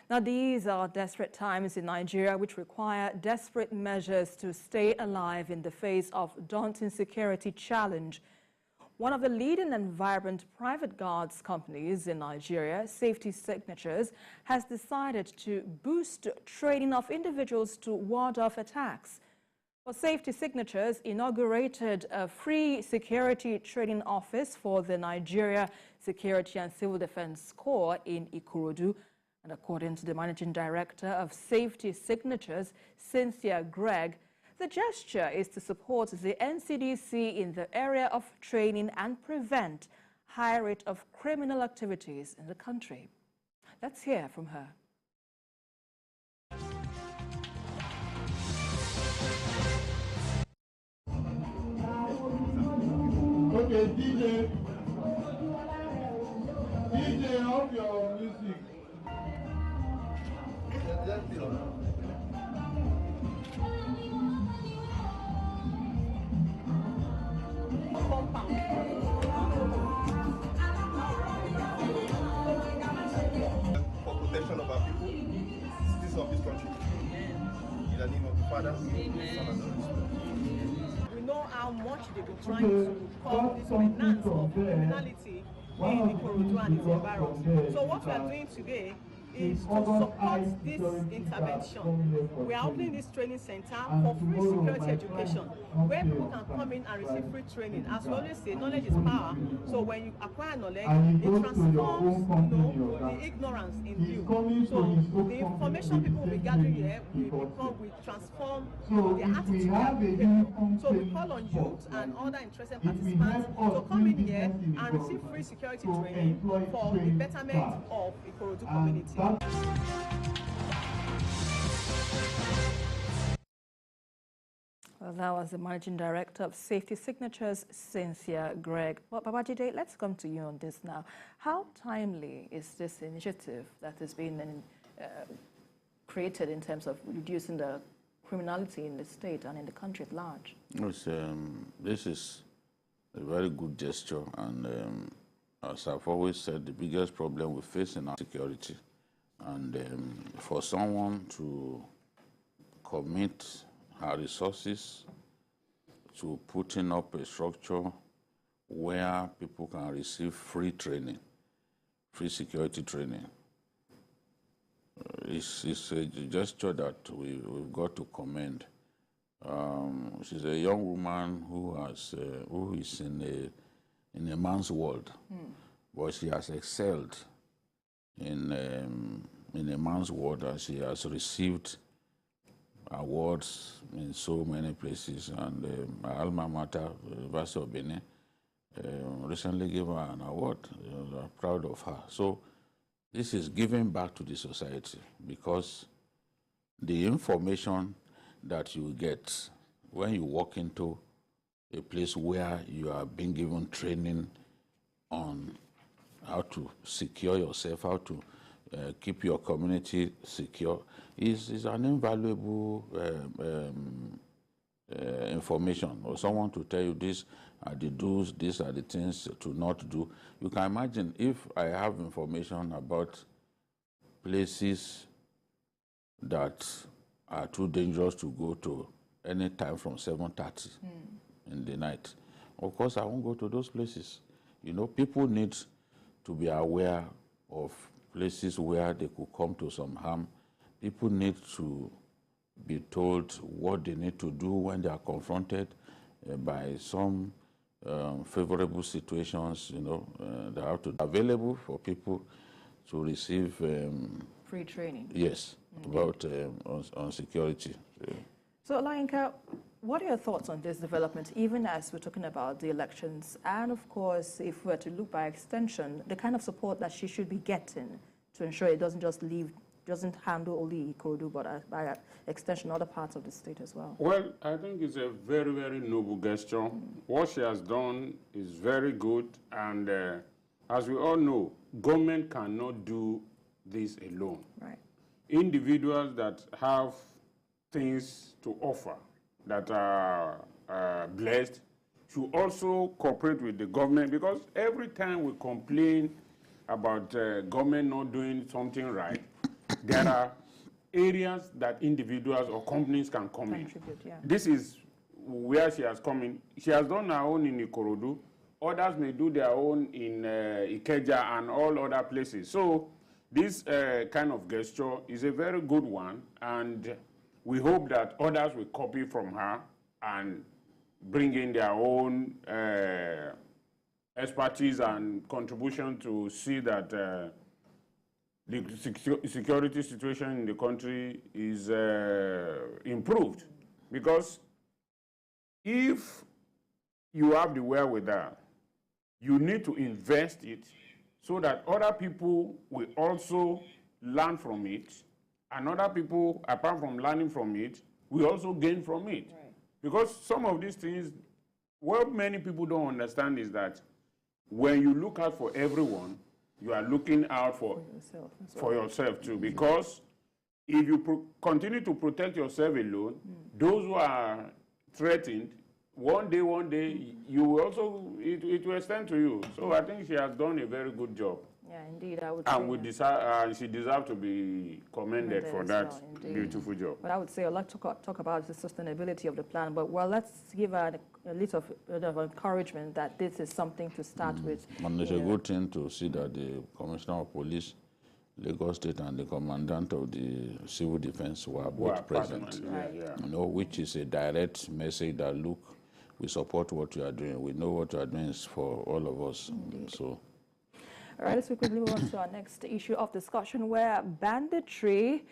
Now, these are desperate times in Nigeria which require desperate measures to stay alive in the face of daunting security challenge. One of the leading and vibrant private guards companies in Nigeria, Safety Signatures, has decided to boost training of individuals to ward off attacks. For Safety Signatures, inaugurated a free security training office for the Nigeria Security and Civil Defense Corps in Ikorodu. And according to the managing director of Safety Signatures, Cynthia Gregg, the gesture is to support the NSCDC in the area of training and prevent high rate of criminal activities in the country. Let's hear from her. Okay, DJ, off your music. For protection of our people, citizens of this country. In the name of the Father, Son, and the Holy Spirit. We know how much they've been trying to curb this menace of criminality in Ikorodu and its environs. So what we are doing today is to support this intervention. We are opening this training center for free security education, where people can come in and receive free training. As we always say, knowledge is power. So when you acquire knowledge, it transforms, the ignorance in you. So the information people will be gathering here will transform their attitude. So we call on youth and other interested participants to come in here and receive free security training for the betterment of the Ikorodu community. Well, that was the managing director of Safety Signatures, Cynthia Gregg. Well, Babajide, let's come to you on this now. How timely is this initiative that has been created in terms of reducing the criminality in the state and in the country at large? This is a very good gesture, and as I've always said, the biggest problem we face in our security. And for someone to commit her resources to putting up a structure where people can receive free training, free security training, it's a gesture that we've got to commend. She's a young woman who is in a man's world, but she has excelled in a man's world, and she has received awards in so many places. And my alma mater, University of Benin, recently gave her an award. I'm proud of her. So this is giving back to the society, because the information that you get when you walk into a place where you are being given training on how to secure yourself, how to keep your community secure, is an invaluable information. Or someone to tell you these are the do's, these are the things to not do. You can imagine if I have information about places that are too dangerous to go to any time from 7:30 in the night. Of course, I won't go to those places. You know, people need to be aware of places where they could come to some harm. People need to be told what they need to do when they are confronted by some favorable situations, that have to be available for people to receive free training. Yes, about on security. So, Olayinka, what are your thoughts on this development, even as we're talking about the elections? And of course, if we were to look by extension, the kind of support that she should be getting to ensure it doesn't just doesn't handle only Ikorodu, but by extension, other parts of the state as well? Well, I think it's a very, very noble gesture. What she has done is very good. And as we all know, government cannot do this alone. Right. Individuals that have things to offer that are blessed should also cooperate with the government, because every time we complain about government not doing something right, there are areas that individuals or companies can come in. Yeah. This is where she has come in. She has done her own in Ikorodu. Others may do their own in Ikeja and all other places. So this kind of gesture is a very good one, and we hope that others will copy from her and bring in their own expertise and contribution to see that the security situation in the country is improved. Because if you have the wherewithal, you need to invest it so that other people will also learn from it, and other people, apart from learning from it, will also gain from it. Right. Because some of these things, what many people don't understand is that when you look out for everyone, you are looking out for yourself too. Because if you continue to protect yourself alone, those who are threatened, one day, you will also, it will extend to you. So I think she has done a very good job. Yeah, indeed, I would say. She deserves to be commended for that beautiful job. But I would say I'd like to talk about the sustainability of the plan. But well, let's give her a little bit of encouragement that this is something to start with. And it's a good thing to see that the Commissioner of Police, Lagos State, and the Commandant of the Civil Defense were both present. Right. Yeah. You know, which is a direct message that, look, we support what you are doing. We know what you are doing is for all of us. Indeed. So. All right, let's quickly move on to our next issue of discussion, where banditry